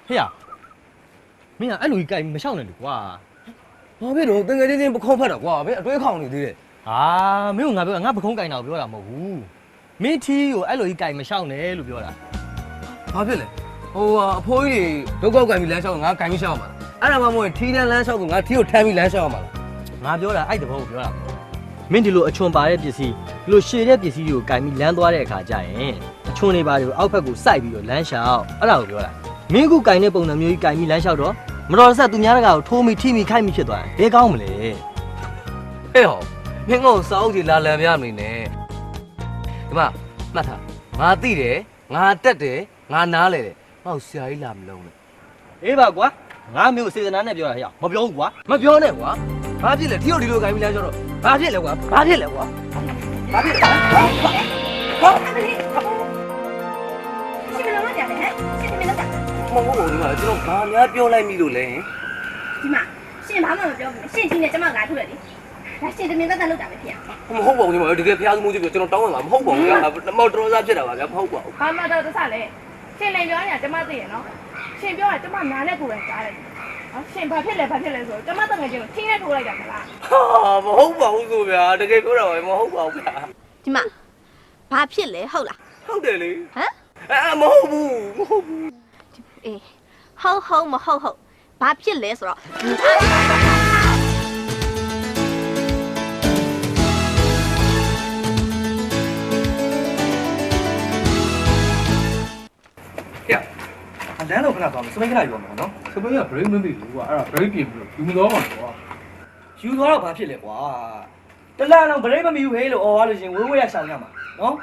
ဟေ့ရမင်းကအဲ့လိုကြီးကြိုက်မရှောက်နဲ့လေကွာ ဘာဖြစ်တော့တကယ်ချင်းပခုံးဖတ်တာကွာဘယ်အတွဲခေါင်နေသေးတယ် ဟာမင်းကငါပြောငါပခုံးကြိုက်တာကိုပြောတာမဟုတ်ဘူးမင်းထီးကိုအဲ့လိုကြီးကြိုက်မရှောက်နဲ့လို့ပြောတာ ဘာဖြစ်လဲဟိုအဖိုးကြီးဒုက္ခကန်ပြီးလမ်းလျှောက်ငါကန်ပြီးရှောက်မှာအဲ့ဒါမှမဟုတ်ထီးတန်းလမ်းလျှောက်ကငါထီးကိုထမ်းပြီးလမ်းလျှောက်မှာ ငါပြောတာအဲ့တဘောကိုပြောတာမင်းဒီလိုအချွန်ပါတဲ့ပစ္စည်းဒီလိုရှည်တဲ့ပစ္စည်းတွေကိုကြိုက်ပြီးလမ်းသွားတဲ့အခါကျရင်အချွန်တွေပါတွေကိုအောက်ဘက်ကိုစိုက်ပြီးတော့လမ်းလျှောက်အဲ့ဒါကိုပြောတာမင်းခုကြိုက်တဲ့ပုံစံမျိုးကြီးကြိုက်ပြီးလမ်းလျှောက်တော့မတော်ဆက်သူများတကာကိုထိုးမိထိမိခိုက်မိဖြစ်သွားတယ်ဘယ်ကောင်းမလဲ ဟဲ့ဟောမင်းကစောင်းကြီးလာလံပြနေနဲ့ဒီမှာမှတ်ထားငါသိတယ်ငါတက်တယ်ငါနားလေတယ်ငါ့ကိုဆရာကြီးလာမလုံးနဲ့ အေးပါကွာငါမျိုးစေတနာနဲ့ပြောတာဟဲ့မပြောဘူးကွာ မပြောနဲ့ကွာဘာဖြစ်လဲထီးကိုဒီလိုကန်ပြီးလမ်းလျှောက်တော့ဘာဖြစ်လဲကွာဘာဖြစ်လဲကွာဘာဖြစ်လဲဟာ ရှင်မလို့ကြတယ်ဟဲ့ရှင်မလို့ကြ မဟုတ်ဘူးဒီမှာကျွန်တော်ဘာများပြောလိုက်မိလို့လဲ ဒီမှာရှင်ဘာမှမပြောဘူးရှင်ကြီးနဲ့ကျမကထုတ်တယ်လေဒါရှင်တမင်သက်သက်လုပ်တာပဲဖြစ်ရ မဟုတ်ပါဘူးဒီမှာတကယ်ဖျားသမှုကြီးပြောကျွန်တော်တောင်းရမှာမဟုတ်ပါဘူးကွာမော်တော်စားဖြစ်တာပါဗျာမဟုတ်ပါဘူး ဘာမှတော့တဆလဲရှင်လည်းပြောနေတာကျမသိရနော်ရှင်ပြောတာကျမနားနဲ့ကိုယ်တိုင်ကြားတယ်နော်ရှင်ဘာဖြစ်လဲဆိုတော့ကျမတငယ်ချင်းကိုထင်းနဲ့ထိုးလိုက်တာမလား ဟာမဟုတ်ပါဘူးဆိုဗျာတကယ်ပြောတာပါမဟုတ်ပါဘူးဗျာ ဒီမှာဘာဖြစ်လဲဟုတ်လား ဟုတ်တယ်လေ ဟမ် မဟုတ်ဘူးမဟုတ်ဘူး အေးဟုတ်မဟုတ်ဘာဖြစ်လဲဆိုတော့ ဟဲ့အလန်းတော့ခဏသွားမယ်စပိတ်ခဏယူရမှာနော် စပိန်က break မသိဘူးကွာအဲ့ဒါ break ပြင်ပြီးယူမသွားပါကွာ ယူသွားတော့ဘာဖြစ်လဲကွာတလားတော့ဗရိတ်မမီဘူးဟေးလို့អော်သွားလို့ရှင်ဝေးဝေးရရှောင်ရမှာနော်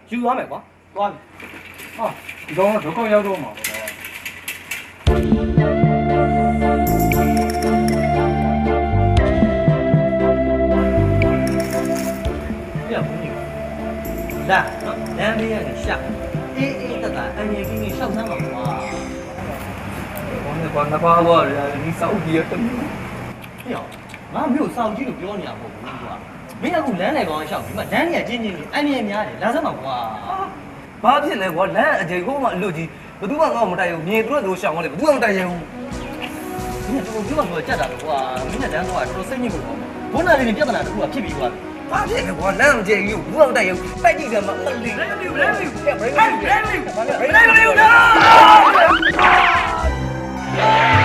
ယူသွားမယ်ကွာသွားပြီ ဟာဒီကောင်ကဒုက္ခရောက်တော့မှာပေါ့ ပြဘူးနေလာနော်လမ်းလေးရနေရှောက်အေးတတအငြိကြီးကြီးရှောက်ဆမ်းပါကွာ ဘောနဲ့ကွာနှစ်ပါးဘောဒီစောက်ကြီးရတဲ့ ဟေ့ရငါမျိုးစောင့်ကြည့်လို့ပြောနေတာမဟုတ်ဘူးကွာမင်းအခုလမ်းနယ်ကောင်ရှောက်ဒီမှာလမ်းကြီးကကျင်းချင်းလေးအငြိများတယ်လာစမ်းပါကွာ ဘာဖြစ်လဲကွာလမ်းအကြိမ်ကိုမှအလွတ်ကြီးဘယ်သူမှငါ့ကိုမတိုက်ဘူးမြင်သူတို့ရှောင်သွားတယ်ဘယ်သူမှမတိုက်ရဘူး မင်းတို့ပြောကြက်တာကွာမင်းကတန်းတော့တော်စိတ်ညစ်ကိုပေါ့ဘုန်းနာလေးပြဿနာတခုကဖြစ်ပြီးသွားပြီ ဘာဖြစ်လဲကွာလမ်းအကြိမ်ကြီးကိုဘယ်သူမှမတိုက်ရဘူးတိုက်ကြည့်တယ်မှာမလီဘယ်လိုဘာလဲဘယ်လို